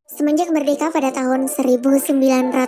Semenjak merdeka pada tahun 1945,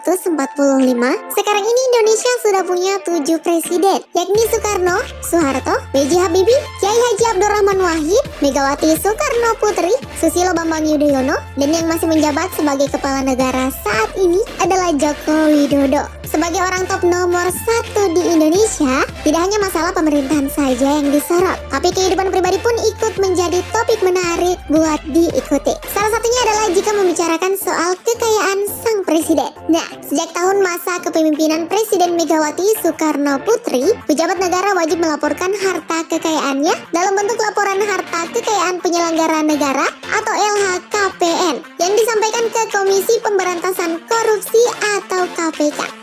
sekarang ini Indonesia sudah punya 7 presiden, yakni Soekarno, Soeharto, B.J. Habibie, Kiai Haji Abdurrahman Wahid, Megawati Soekarno Putri, Susilo Bambang Yudhoyono, dan yang masih menjabat sebagai kepala negara saat ini adalah Joko Widodo. Sebagai orang top nomor 1 di Indonesia, tidak hanya masalah pemerintahan saja yang disorot, tapi kehidupan pribadi pun ikut menjadi topik menarik buat diikuti. Salah satunya adalah jika membicarakan soal kekayaan sang presiden. Nah, sejak tahun masa kepemimpinan Presiden Megawati Soekarno Putri, pejabat negara wajib melaporkan harta kekayaannya dalam bentuk laporan harta kekayaan penyelenggara negara atau LHKPN yang disampaikan ke Komisi Pemberantasan Korupsi atau KPK.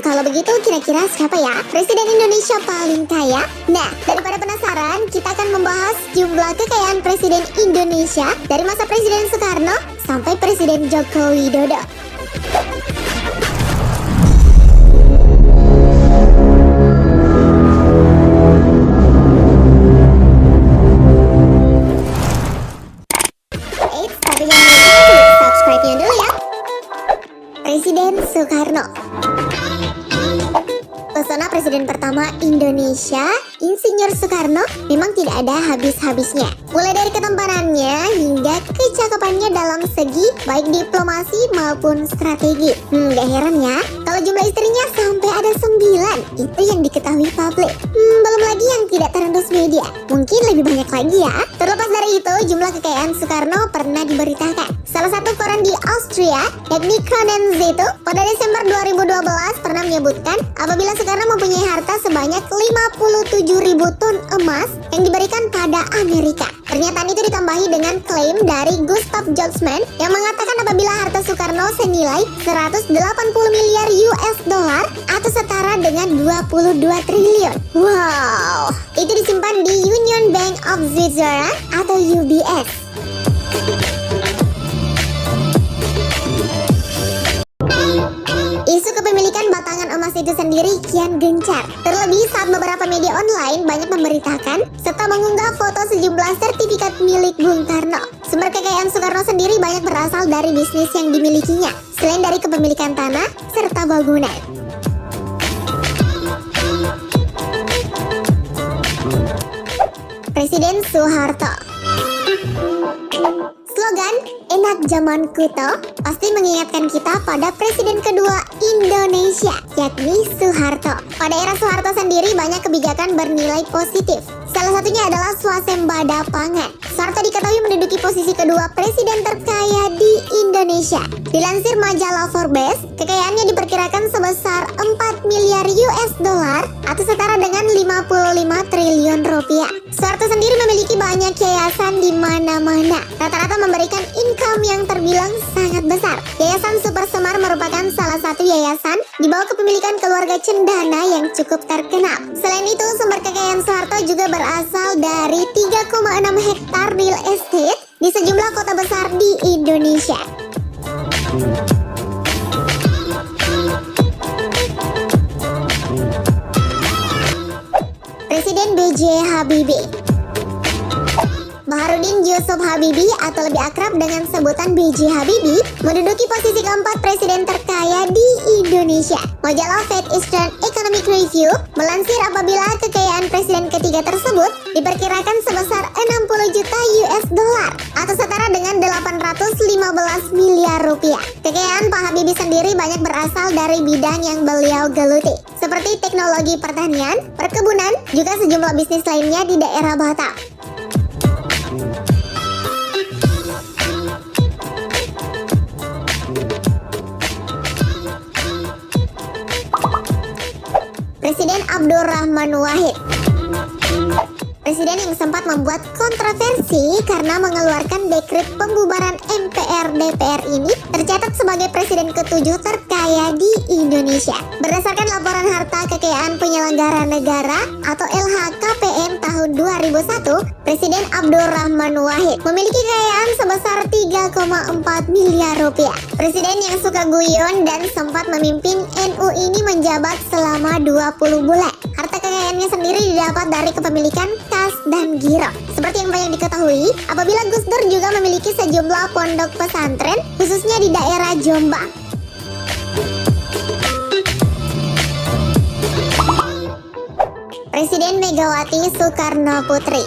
Kalau begitu kira-kira siapa ya Presiden Indonesia paling kaya? Nah, daripada penasaran, kita akan membahas jumlah kekayaan Presiden Indonesia dari masa Presiden Soekarno sampai Presiden Joko Widodo. Tapi jangan lupa klik subscribe-nya dulu ya. Presiden Soekarno. Pesona presiden pertama Indonesia, Insinyur Soekarno, memang tidak ada habis-habisnya. Mulai dari ketampanannya hingga kecakapannya dalam segi baik diplomasi maupun strategi. Gak heran ya, kalau jumlah istrinya sampai ada 9. Itu yang diketahui publik. Belum lagi yang tidak terendus media. Mungkin lebih banyak lagi ya. Terlepas dari itu, jumlah kekayaan Soekarno pernah diberitakan. Salah satu koran di Austria, yakni Kronen Zeitung, pada Desember 2012 pernah menyebutkan apabila Soekarno mempunyai harta sebanyak 57.000 ton emas yang diberikan pada Amerika. Pernyataan itu ditambahi dengan klaim dari Gustav Josman yang mengatakan apabila harta Soekarno senilai 180 miliar US dollar atau setara dengan 22 triliun. Wow, itu disimpan di Union Bank of Switzerland atau UBS. Isu kepemilikan batangan emas itu sendiri kian gencar. Terlebih saat beberapa media online banyak memberitakan serta mengunggah foto sejumlah sertifikat milik Bung Karno. Sumber kekayaan Soekarno sendiri banyak berasal dari bisnis yang dimilikinya, selain dari kepemilikan tanah serta bangunan. Presiden Soeharto. Slogan "Enak Zaman Kuto" pasti mengingatkan kita pada presiden kedua Indonesia, yakni Soeharto. Pada era Soeharto sendiri banyak kebijakan bernilai positif. Salah satunya adalah swasembada pangan. Soeharto diketahui menduduki posisi kedua presiden terkaya di Indonesia. Dilansir majalah Forbes, kekayaannya diperkirakan sebesar 4 miliar US dollar atau setara dengan 55 triliun rupiah. Soeharto sendiri memiliki banyak yayasan di mana-mana. Rata-rata memberikan income yang terbilang sangat besar. Yayasan Super Semar merupakan salah satu yayasan di bawah kepemilikan keluarga Cendana yang cukup terkenal. Selain itu, sumber kekayaan Soeharto juga berasal dari 3,6 hektar real estate di sejumlah kota besar di Indonesia. Presiden B.J. Habibie. Baharudin Yusuf Habibie atau lebih akrab dengan sebutan B.J. Habibie menduduki posisi keempat presiden terkaya di Indonesia. Majalah Far Eastern Economic Review melansir apabila kekayaan presiden ketiga tersebut diperkirakan sebesar 60 juta US dollar atau setara dengan 815 miliar rupiah. Kekayaan Pak Habibie sendiri banyak berasal dari bidang yang beliau geluti, seperti teknologi pertanian, perkebunan, juga sejumlah bisnis lainnya di daerah Batam. Presiden Abdurrahman Wahid. Presiden yang sempat membuat kontroversi karena mengeluarkan dekret pembubaran MPR-DPR ini tercatat sebagai presiden ke-7 terkaya di Indonesia. Berdasarkan laporan harta kekayaan penyelenggara negara atau LHKPN tahun 2001, Presiden Abdurrahman Wahid memiliki kekayaan sebesar 3,4 miliar rupiah. Presiden yang suka guyon dan sempat memimpin NU ini menjabat selama 20 bulan. Harta harta kekayaannya sendiri didapat dari kepemilikan kas dan giro. Seperti yang banyak diketahui, apabila Gus Dur juga memiliki sejumlah pondok pesantren, khususnya di daerah Jombang. Presiden Megawati Soekarno Putri.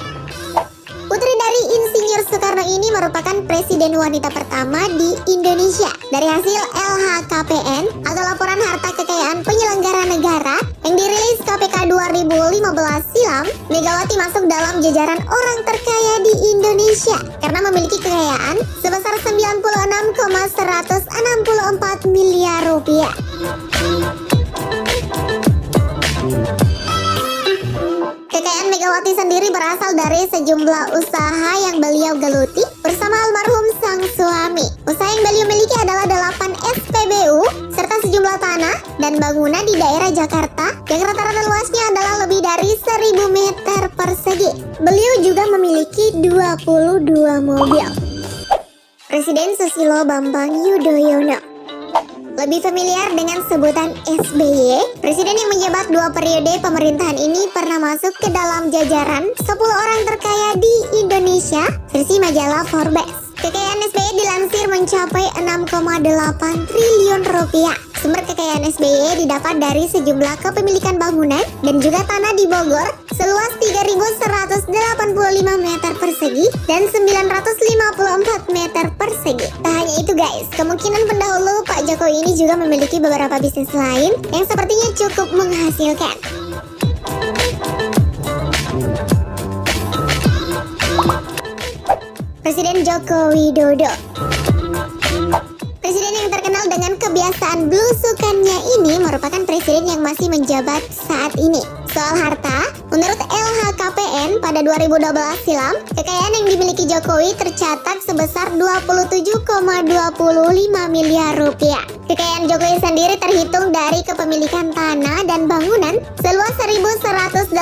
Putri dari Insinyur Soekarno ini merupakan presiden wanita pertama di Indonesia. Dari hasil LHKPN atau Laporan Harta Kekayaan Penyelenggara Negara yang dirilis KPK 2015 silam, Megawati masuk dalam jajaran orang terkaya di Indonesia karena memiliki kekayaan sebesar 96,164 miliar rupiah. Kekayaan Megawati sendiri berasal dari sejumlah usaha yang beliau geluti bersama almarhum sang suami. Usaha yang beliau miliki adalah 8 SPBU serta sejumlah tanah dan bangunan di daerah Jakarta yang rata-rata luasnya adalah lebih dari 1000 meter persegi. Beliau juga memiliki 22 mobil. Presiden Susilo Bambang Yudhoyono, lebih familiar dengan sebutan SBY, presiden yang menjabat 2 periode pemerintahan ini pernah masuk ke dalam jajaran 10 orang terkaya di Indonesia versi majalah Forbes. Kekayaan SBY dilansir mencapai 6,8 triliun rupiah. Sumber kekayaan SBY didapat dari sejumlah kepemilikan bangunan dan juga tanah di Bogor seluas 3.185 meter persegi dan 954 meter persegi. Tak hanya itu guys, kemungkinan pendahulu Pak Jokowi ini juga memiliki beberapa bisnis lain yang sepertinya cukup menghasilkan. Presiden Joko Widodo. Presiden yang terkenal dengan kebiasaan belusukannya ini merupakan presiden yang masih menjabat saat ini. Soal harta, menurut LHKPN pada 2012 silam, kekayaan yang dimiliki Jokowi tercatat sebesar 27,25 miliar rupiah. Kekayaan Jokowi sendiri terhitung dari kepemilikan tanah dan bangunan seluas 1.187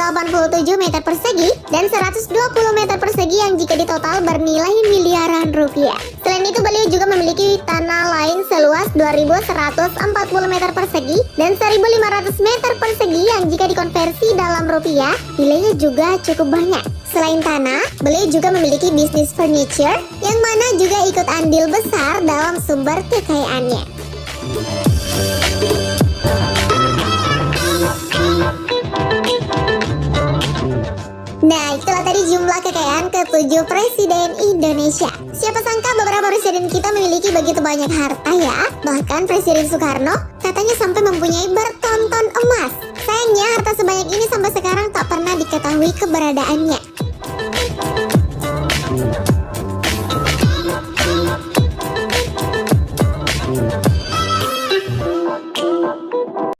meter persegi dan 120 meter persegi yang jika ditotal bernilai miliaran rupiah. Selain itu beliau juga memiliki tanah lain seluas 2.140 meter persegi dan 1.500 meter persegi yang jika dikonversi dalam rupiah nilainya juga cukup banyak. Selain tanah, beliau juga memiliki bisnis furniture yang mana juga ikut andil besar dalam sumber kekayaannya. Nah, itulah tadi jumlah kekayaan ke-7 Presiden Indonesia. Siapa sangka beberapa presiden kita memiliki begitu banyak harta ya. Bahkan Presiden Soekarno katanya sampai mempunyai bertonton emas. Sayangnya harta sebanyak ini sampai sekarang tak pernah diketahui keberadaannya.